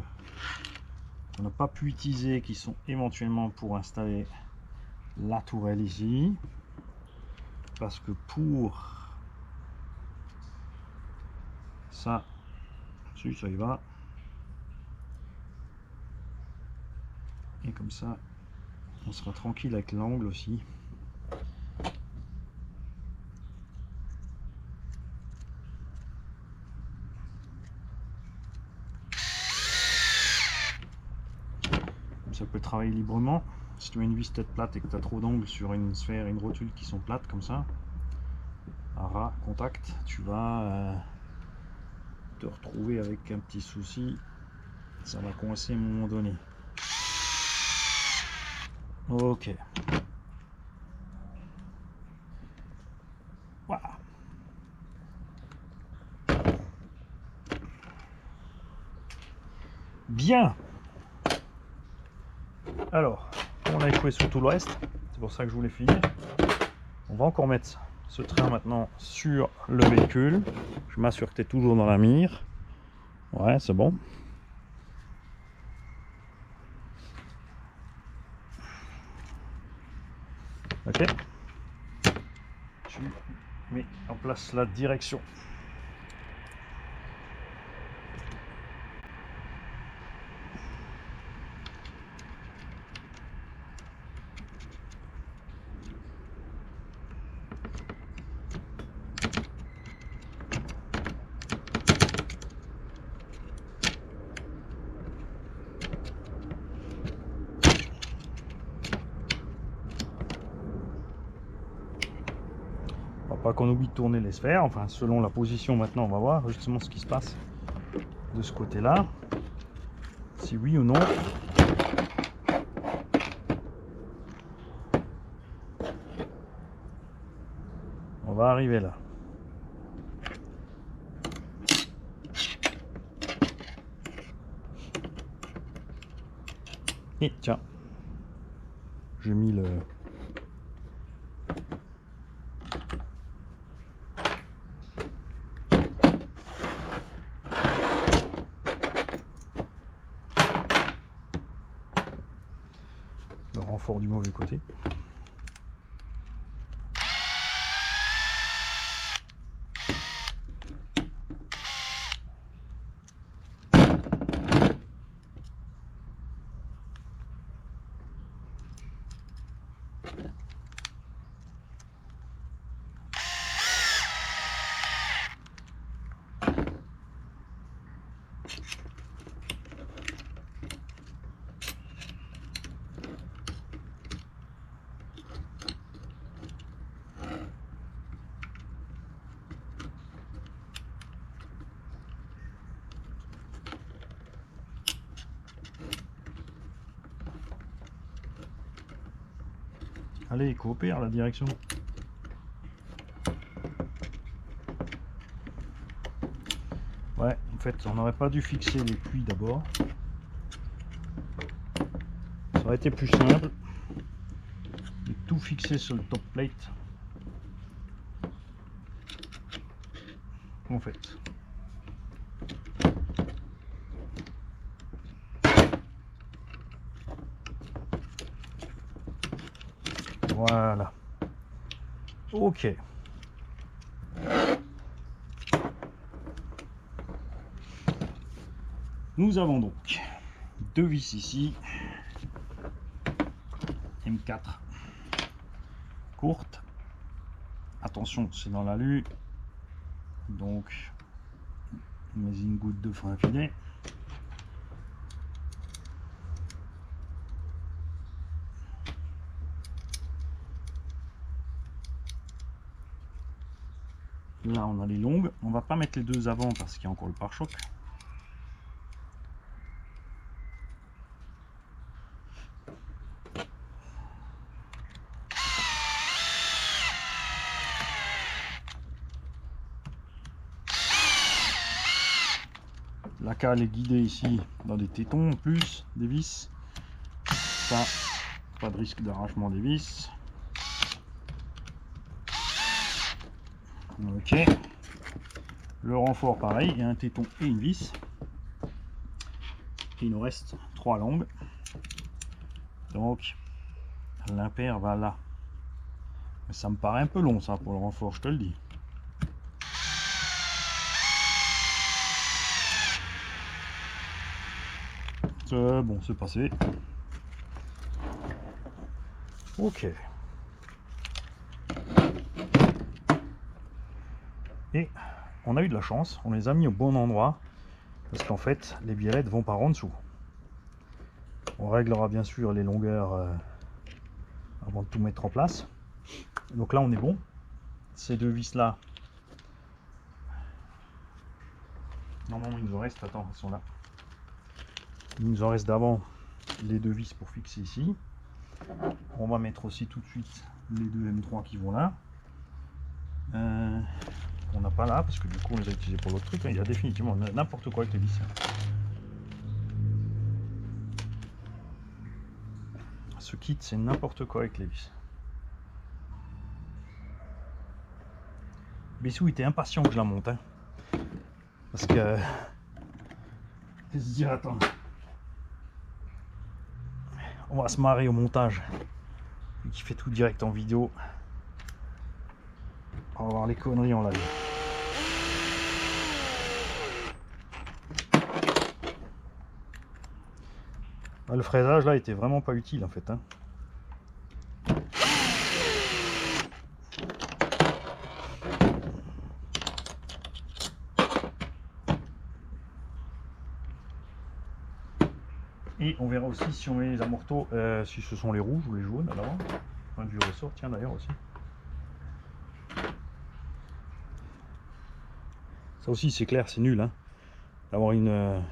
n'a pas pu utiliser, qui sont éventuellement pour installer la tourelle ici. Parce que pour ça, si ça y va. Et comme ça, on sera tranquille avec l'angle aussi. Ça peut travailler librement. Si tu mets une vis tête plate et que tu as trop d'angles sur une sphère et une rotule qui sont plates comme ça, à ras contact, tu vas te retrouver avec un petit souci. Ça va coincer à un moment donné. Ok. Voilà. Bien. Alors, on a échoué sur tout le reste. C'est pour ça que je voulais finir. On va encore mettre ce train maintenant sur le véhicule. Je m'assure que tu es toujours dans la mire. Ouais, c'est bon. Ok. Tu mets en place la direction. Pas qu'on oublie de tourner les sphères, enfin selon la position maintenant on va voir justement ce qui se passe de ce côté là, si oui ou non. On va arriver là. Et tiens, j'ai mis le... renfort du mauvais côté. Allez, coopère la direction. Ouais, en fait, on n'aurait pas dû fixer les puits d'abord. Ça aurait été plus simple de tout fixer sur le top plate. En fait. Voilà. Ok. Nous avons donc deux vis ici. M4 courte. Attention, c'est dans l'alu. Donc, on met une goutte de frein à filet. Là, on a les longues. On va pas mettre les deux avant parce qu'il y a encore le pare-choc. La cale est guidée ici dans des tétons en plus, des vis. Ça, pas de risque d'arrachement des vis. Ok. Le renfort pareil, il y a un téton et une vis. Et il nous reste 3 longues. Donc l'impair va là. Mais ça me paraît un peu long ça pour le renfort, je te le dis. Bon, c'est passé. Ok. Et on a eu de la chance, on les a mis au bon endroit. Parce qu'en fait, les biellettes vont par en dessous. On réglera bien sûr les longueurs avant de tout mettre en place. Donc là, on est bon. Ces deux vis là, normalement il nous en reste, attends, elles sont là. Il nous en reste d'avant les deux vis pour fixer ici. On va mettre aussi tout de suite les deux M3 qui vont là. On n'a pas là parce que du coup on les a utilisés pour l'autre truc. Il y a définitivement n'importe quoi avec les vis. Ce kit c'est n'importe quoi avec les vis. Bissou était impatient que je la monte. Hein. Parce que... je se dire attends. On va se marrer au montage. Lui qui fait tout direct en vidéo. On va voir les conneries en live. Le fraisage là était vraiment pas utile en fait. Hein. Et on verra aussi si on met les amortos, si ce sont les rouges ou les jaunes à l'avant. Point de vue ressort, tiens d'ailleurs aussi. Ça aussi c'est clair, c'est nul hein, d'avoir une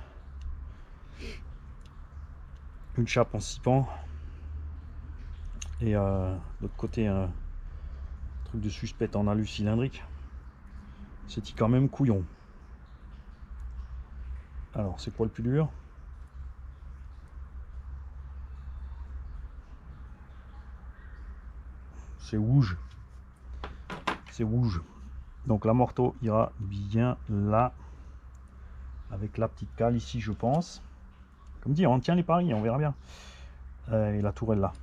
chape en 6 pans et de l'autre côté un truc de suspect en alu cylindrique. C'est quand même couillon. Alors c'est quoi le plus dur? C'est rouge. C'est rouge. Donc l'amorto ira bien là. Avec la petite cale ici je pense. Comme dit, on tient les paris, on verra bien. Et la tourelle là.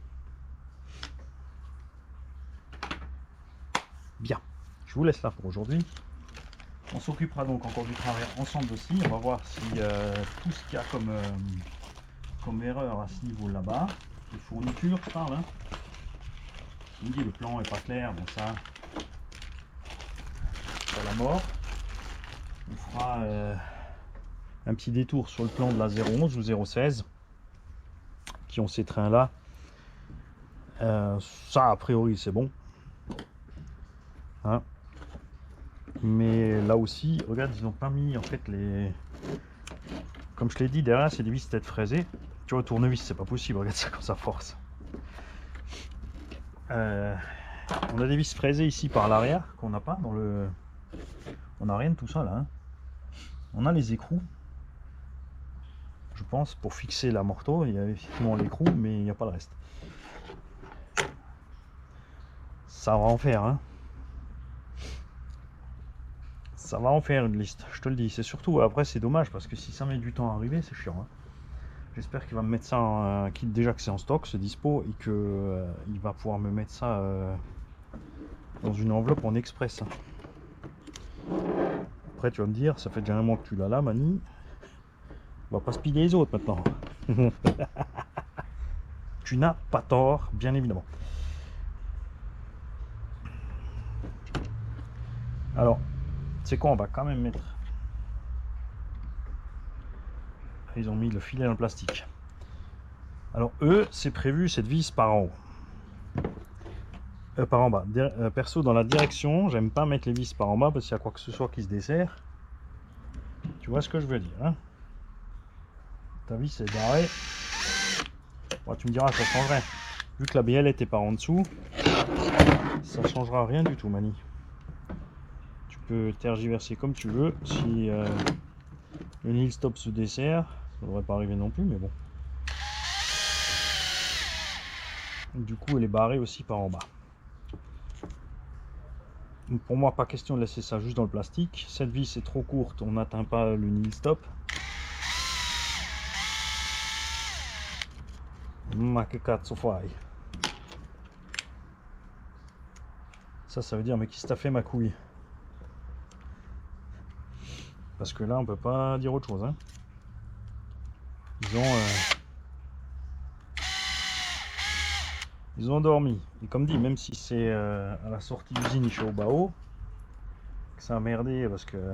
Bien. Je vous laisse là pour aujourd'hui. On s'occupera donc encore du travers ensemble aussi. On va voir si tout ce qu'il y a comme erreur à ce niveau là-bas. De fourniture, je parle. Hein. On dit le plan est pas clair, bon ça, c'est la mort. On fera un petit détour sur le plan de la 011 ou 016 qui ont ces trains là. Ça a priori c'est bon. Hein. Mais là aussi, regarde, ils n'ont pas mis en fait les. Comme je l'ai dit, derrière c'est des vis tête fraisées. Tu vois, tournevis, c'est pas possible, regarde ça comme ça force. On a des vis fraisées ici par l'arrière qu'on n'a pas dans le. On n'a rien de tout ça là. Hein. On a les écrous. Je pense pour fixer l'amorto, il y a effectivement l'écrou, mais il n'y a pas le reste. Ça va en faire. Hein. Ça va en faire une liste, je te le dis. C'est surtout après, c'est dommage parce que si ça met du temps à arriver, c'est chiant. Hein. J'espère qu'il va me mettre ça en kit déjà que c'est en stock, c'est dispo et que il va pouvoir me mettre ça dans une enveloppe en express. Après tu vas me dire, ça fait déjà un mois que tu l'as là, Mani. On va pas speeder les autres maintenant. Tu n'as pas tort, bien évidemment. Alors, c'est quoi, on va quand même mettre. Ils ont mis le filet dans le plastique. Alors eux, c'est prévu cette vis par en haut. Par en bas. Perso, dans la direction, j'aime pas mettre les vis par en bas parce qu'il y a quoi que ce soit qui se dessert. Tu vois ce que je veux dire, hein? Ta vis est barrée. Bon, tu me diras, ça changerait. Vu que la bielle était par en dessous, ça changera rien du tout, Mani. Tu peux tergiverser comme tu veux. Si Le nil stop se dessert. Ça devrait pas arriver non plus, mais bon. Du coup, elle est barrée aussi par en bas. Donc pour moi, pas question de laisser ça juste dans le plastique. Cette vis est trop courte, on n'atteint pas le nil stop. Ma che cazzo fai? Ça veut dire, mais qui t'a fait ma couille? Parce que là, on peut pas dire autre chose. Hein. Ils ont dormi. Et comme dit, même si c'est à la sortie d'usine chez Obao, que ça a merdé parce que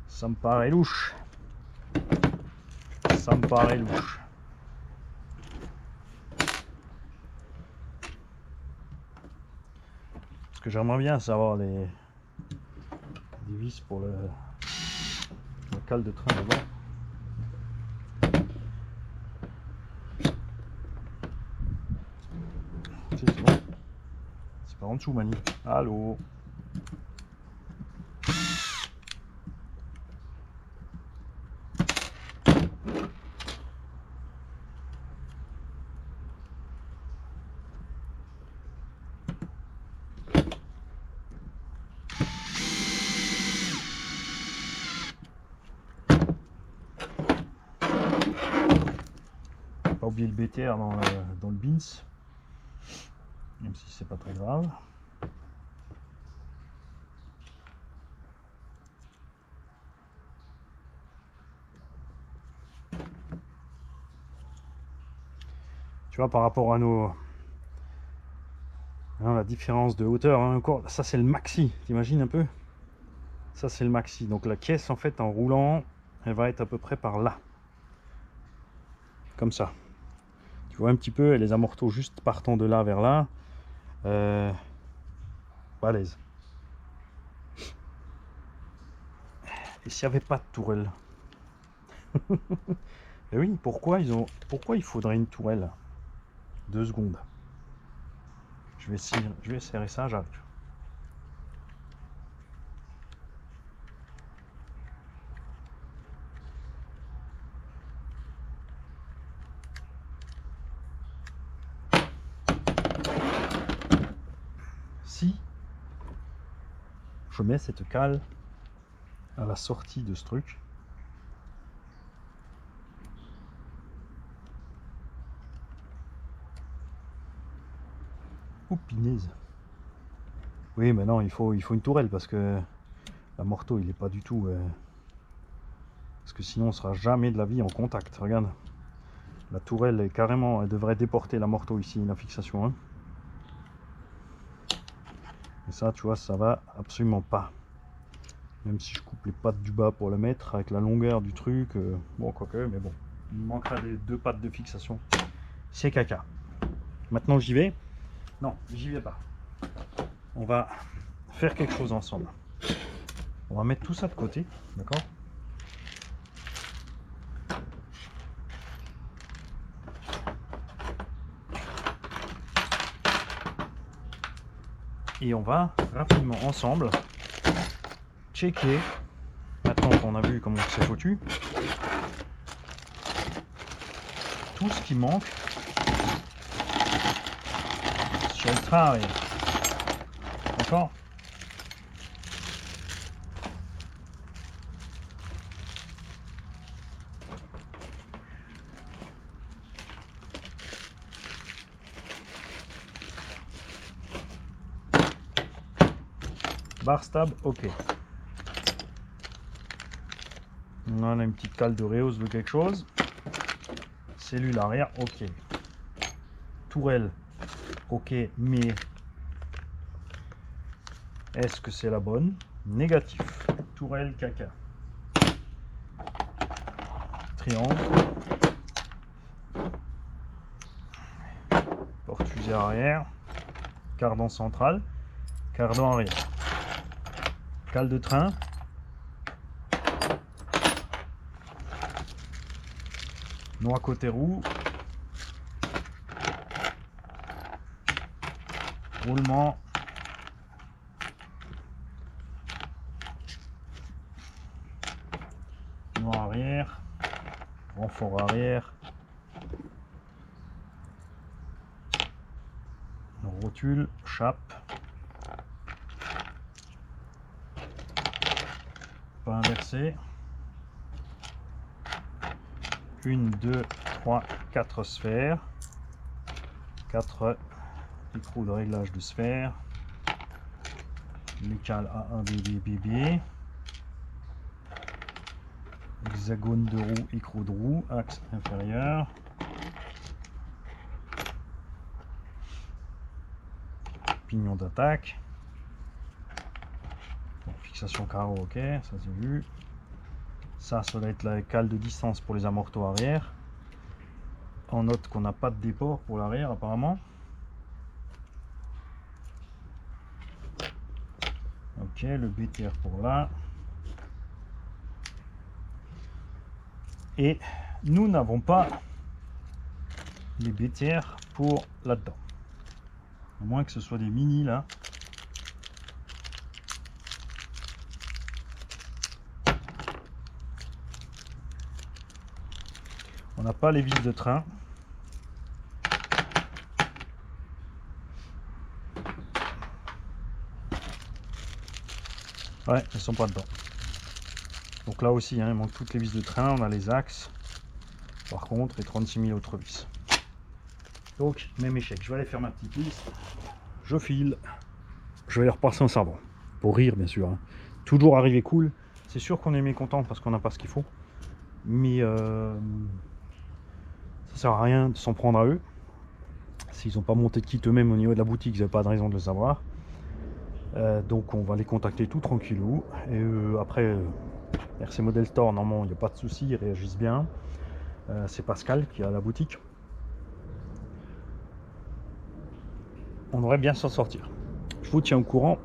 ça me paraît louche. Ça me paraît louche. Parce que j'aimerais bien savoir des vis pour le cale de train là-bas. C'est bon. C'est par en dessous, Mani. Allô? Pas oublier le BTR dans le bins, même si c'est pas très grave. Tu vois, par rapport à nos... Hein, la différence de hauteur, hein, encore, ça c'est le maxi, t'imagines un peu? Ça c'est le maxi, donc la caisse en fait en roulant, elle va être à peu près par là. Comme ça. Tu vois un petit peu, et les amortos juste partant de là vers là. Balèze. Et s'il n'y avait pas de tourelle? Et oui, pourquoi il faudrait une tourelle? 2 secondes. Je vais serrer ça, j'arrive. Si je mets cette cale à la sortie de ce truc, oh pinaise. Oui, mais non, il faut une tourelle parce que la morteau il est pas du tout parce que sinon on sera jamais de la vie en contact. Regarde, la tourelle est carrément, elle devrait déporter la morteau ici, la fixation, hein. Et ça, tu vois, ça va absolument pas. Même si je coupe les pattes du bas pour le mettre avec la longueur du truc, bon quoique, mais bon, il me manquera les 2 pattes de fixation. C'est caca. Maintenant j'y vais. Non, j'y vais pas. On va faire quelque chose ensemble. On va mettre tout ça de côté, d'accord? Et on va rapidement ensemble checker, maintenant qu'on a vu comment c'est foutu, tout ce qui manque sur le train arrière. D'accord? Bar stab, ok. On a une petite cale de réhausse de quelque chose. Cellule arrière, ok. Tourelle, ok, mais est-ce que c'est la bonne? Négatif. Tourelle, caca. Triangle. Porte-fusée arrière. Cardan central. Cardan arrière. Cale de train. Noix côté roue. Roulement. confort arrière, rotule, chape, pas inversé, 1, 2, 3, 4 sphères, 4 écrous de réglage de sphères, les cales A1BB, hexagone de roue, écrou de roue, axe inférieur, pignon d'attaque, bon, fixation carreau, ok, ça c'est vu. Ça va être la cale de distance pour les amortos arrière. On note qu'on n'a pas de déport pour l'arrière apparemment. Ok, le BTR pour là. Et nous n'avons pas les BTR pour là-dedans. À moins que ce soit des mini là. On n'a pas les vis de train. Ouais, elles sont pas dedans. Donc là aussi, hein, il manque toutes les vis de train. On a les axes. Par contre, les 36 000 autres vis. Donc, même échec. Je vais aller faire ma petite liste. Je file. Je vais les repasser en savon. Pour rire, bien sûr. Hein. Toujours arriver cool. C'est sûr qu'on est mécontent parce qu'on n'a pas ce qu'il faut. Mais ça sert à rien de s'en prendre à eux. S'ils n'ont pas monté de kit eux-mêmes au niveau de la boutique, ils n'avaient pas de raison de le savoir. Donc on va les contacter tout tranquillou. Et après, RC Model Store, normalement il n'y a pas de souci, ils réagissent bien. C'est Pascal qui a la boutique. On devrait bien s'en sortir. Je vous tiens au courant.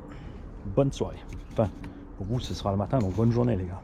Bonne soirée. Enfin, pour vous ce sera le matin, donc bonne journée les gars.